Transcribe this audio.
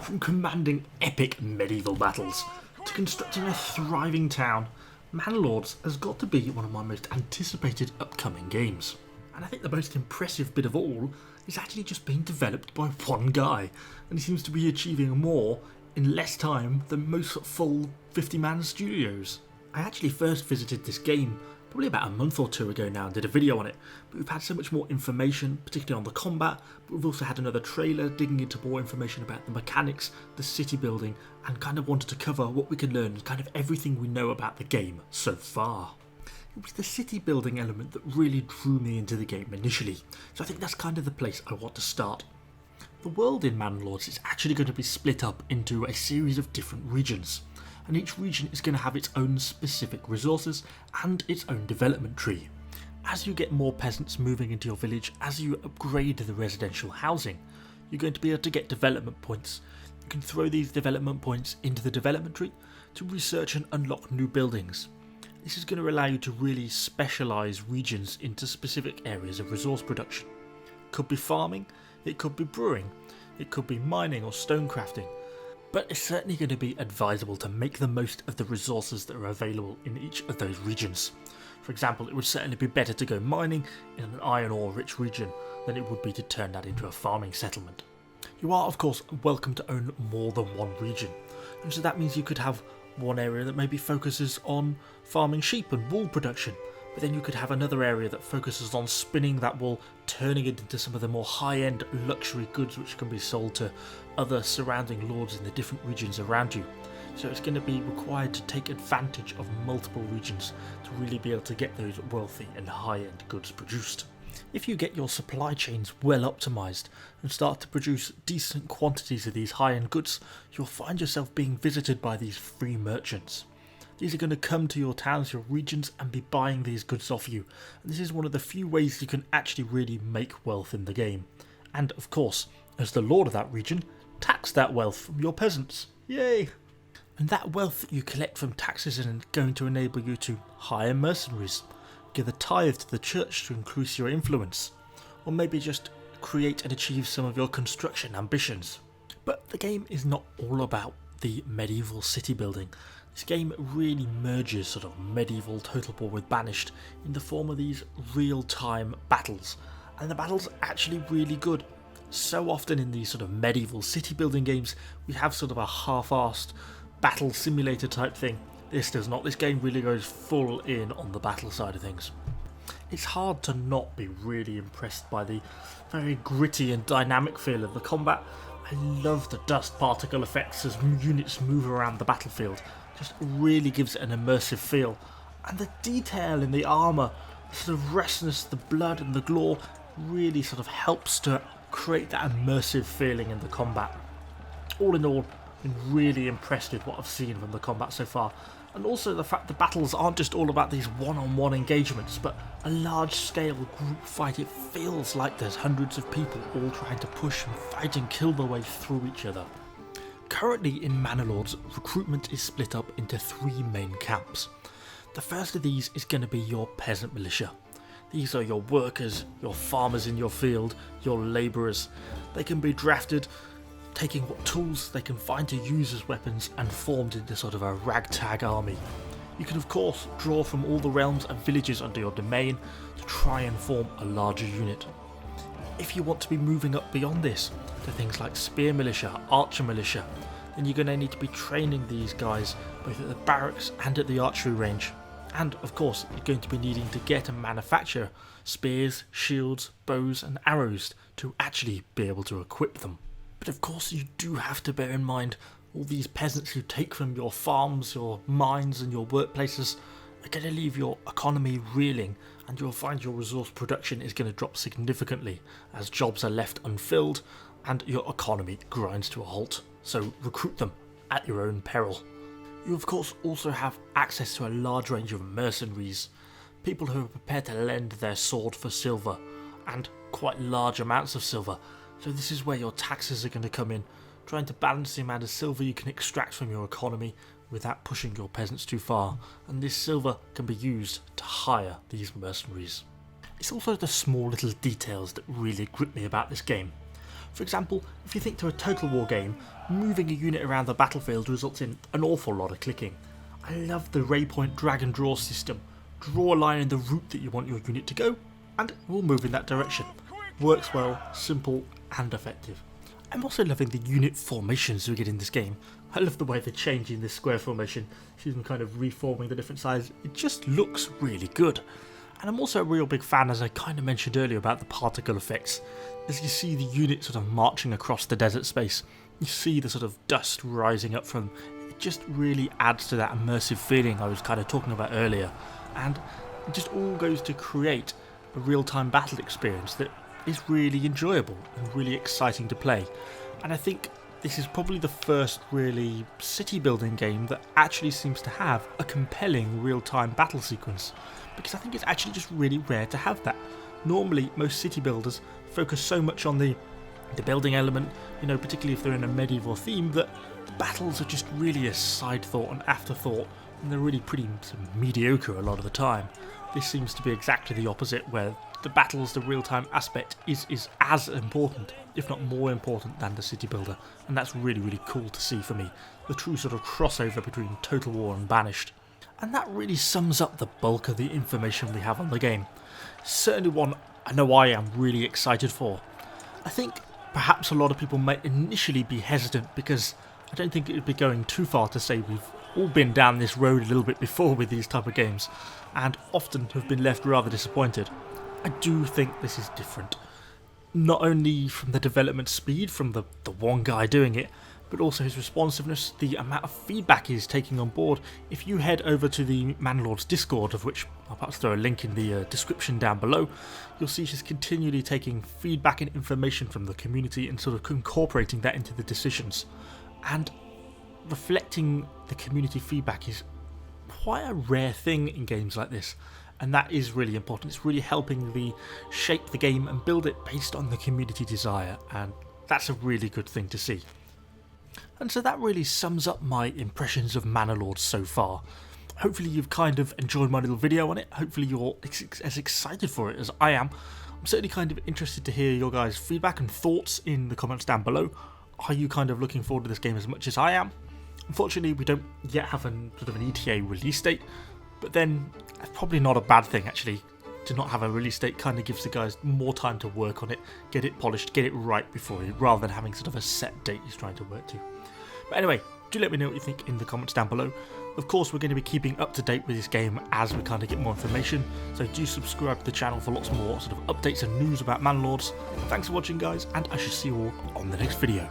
From commanding epic medieval battles to constructing a thriving town, Manor Lords has got to be one of my most anticipated upcoming games. And I think the most impressive bit of all is actually just being developed by one guy, and he seems to be achieving more in less time than most full 50-man studios. I actually first visited this game probably about a month or two ago now and did a video on it, but we've had so much more information, particularly on the combat, but we've also had another trailer digging into more information about the mechanics, the city building, and kind of wanted to cover what we can learn, kind of everything we know about the game so far. It was the city building element that really drew me into the game initially, so I think that's kind of the place I want to start. The world in Manor Lords is actually going to be split up into a series of different regions, and each region is going to have its own specific resources and its own development tree. As you get more peasants moving into your village, as you upgrade the residential housing, you're going to be able to get development points. You can throw these development points into the development tree to research and unlock new buildings. This is going to allow you to really specialise regions into specific areas of resource production. It could be farming, it could be brewing, it could be mining or stonecrafting, but it's certainly going to be advisable to make the most of the resources that are available in each of those regions. For example, it would certainly be better to go mining in an iron ore rich region than it would be to turn that into a farming settlement. You are of course welcome to own more than one region, and so that means you could have one area that maybe focuses on farming sheep and wool production, but then you could have another area that focuses on spinning that wool, turning it into some of the more high-end luxury goods which can be sold to other surrounding lords in the different regions around you. So it's going to be required to take advantage of multiple regions to really be able to get those wealthy and high-end goods produced. If you get your supply chains well optimised and start to produce decent quantities of these high-end goods, you'll find yourself being visited by these free merchants. These are going to come to your towns, your regions, and be buying these goods off you. And this is one of the few ways you can actually really make wealth in the game. And of course, as the lord of that region, tax that wealth from your peasants. Yay! And that wealth that you collect from taxes is going to enable you to hire mercenaries, give a tithe to the church to increase your influence, or maybe just create and achieve some of your construction ambitions. But the game is not all about the medieval city building. This game really merges sort of medieval Total War with Banished in the form of these real-time battles, and the battles are actually really good. So often in these sort of medieval city building games we have sort of a half-assed battle simulator type thing. This does not. This game really goes full in on the battle side of things. It's hard to not be really impressed by the very gritty and dynamic feel of the combat. I love the dust particle effects as units move around the battlefield. Just really gives it an immersive feel. And the detail in the armour, the sort of restlessness, the blood and the gore really sort of helps to create that immersive feeling in the combat. All in all, been really impressed with what I've seen from the combat so far, and also the fact the battles aren't just all about these one-on-one engagements, but a large-scale group fight. It feels like there's hundreds of people all trying to push and fight and kill their way through each other. Currently in Manor Lords, recruitment is split up into three main camps. The first of these is going to be your peasant militia. These are your workers, your farmers in your field, your labourers. They can be drafted, taking what tools they can find to use as weapons, and formed into sort of a ragtag army. You can of course draw from all the realms and villages under your domain to try and form a larger unit. If you want to be moving up beyond this to things like spear militia, archer militia, then you're going to need to be training these guys both at the barracks and at the archery range. And of course you're going to be needing to get and manufacture spears, shields, bows and arrows to actually be able to equip them. But of course you do have to bear in mind all these peasants you take from your farms, your mines and your workplaces are going to leave your economy reeling, and you'll find your resource production is going to drop significantly as jobs are left unfilled and your economy grinds to a halt. So recruit them at your own peril. You of course also have access to a large range of mercenaries, people who are prepared to lend their sword for silver, and quite large amounts of silver. So this is where your taxes are going to come in, trying to balance the amount of silver you can extract from your economy without pushing your peasants too far, and this silver can be used to hire these mercenaries. it's also the small little details that really grip me about this game. For example, if you think to a Total War game, moving a unit around the battlefield results in an awful lot of clicking. I love the Waypoint drag and draw system. Draw a line in the route that you want your unit to go, and it will move in that direction. Works well, simple and effective. I'm also loving the unit formations we get in this game. I love the way they're changing this square formation, see them kind of reforming the different sizes. It just looks really good. And I'm also a real big fan, as I kind of mentioned earlier, about the particle effects. As you see the unit sort of marching across the desert space, you see the sort of dust rising up from, it just really adds to that immersive feeling I was kind of talking about earlier. And it just all goes to create a real-time battle experience that is really enjoyable and really exciting to play. And I think this is probably the first really city building game that actually seems to have a compelling real-time battle sequence, because I think it's actually just really rare to have that. Normally most city builders focus so much on the building element, particularly if they're in a medieval theme, that the battles are just really a side thought and afterthought, and they're really pretty sort of mediocre a lot of the time. This seems to be exactly the opposite, where the battles, the real-time aspect is as important, if not more important, than the city builder, and that's really, really cool to see for me, the true sort of crossover between Total War and Banished. And that really sums up the bulk of the information we have on the game. Certainly one I know I am really excited for. I think perhaps a lot of people might initially be hesitant, because I don't think it would be going too far to say we've all been down this road a little bit before with these type of games, and often have been left rather disappointed. I do think this is different, not only from the development speed from the one guy doing it, but also his responsiveness, the amount of feedback he's taking on board. If you head over to the Manor Lords Discord, of which I'll perhaps throw a link in the description down below, you'll see she's continually taking feedback and information from the community and sort of incorporating that into the decisions. And reflecting the community feedback is quite a rare thing in games like this, and that is really important. It's really helping shape the game and build it based on the community desire, and that's a really good thing to see. And so that really sums up my impressions of Manor Lords so far. Hopefully you've kind of enjoyed my little video on it. Hopefully you're as excited for it as I am. I'm certainly kind of interested to hear your guys' feedback and thoughts in the comments down below. Are you kind of looking forward to this game as much as I am? Unfortunately, we don't yet have an ETA release date, but then that's probably not a bad thing actually. To not have a release date kind of gives the guys more time to work on it, get it polished, get it right before you, rather than having sort of a set date he's trying to work to. But anyway, do let me know what you think in the comments down below. Of course, we're going to be keeping up to date with this game as we kind of get more information, so do subscribe to the channel for lots more sort of updates and news about Manor Lords. Thanks for watching guys, and I shall see you all on the next video.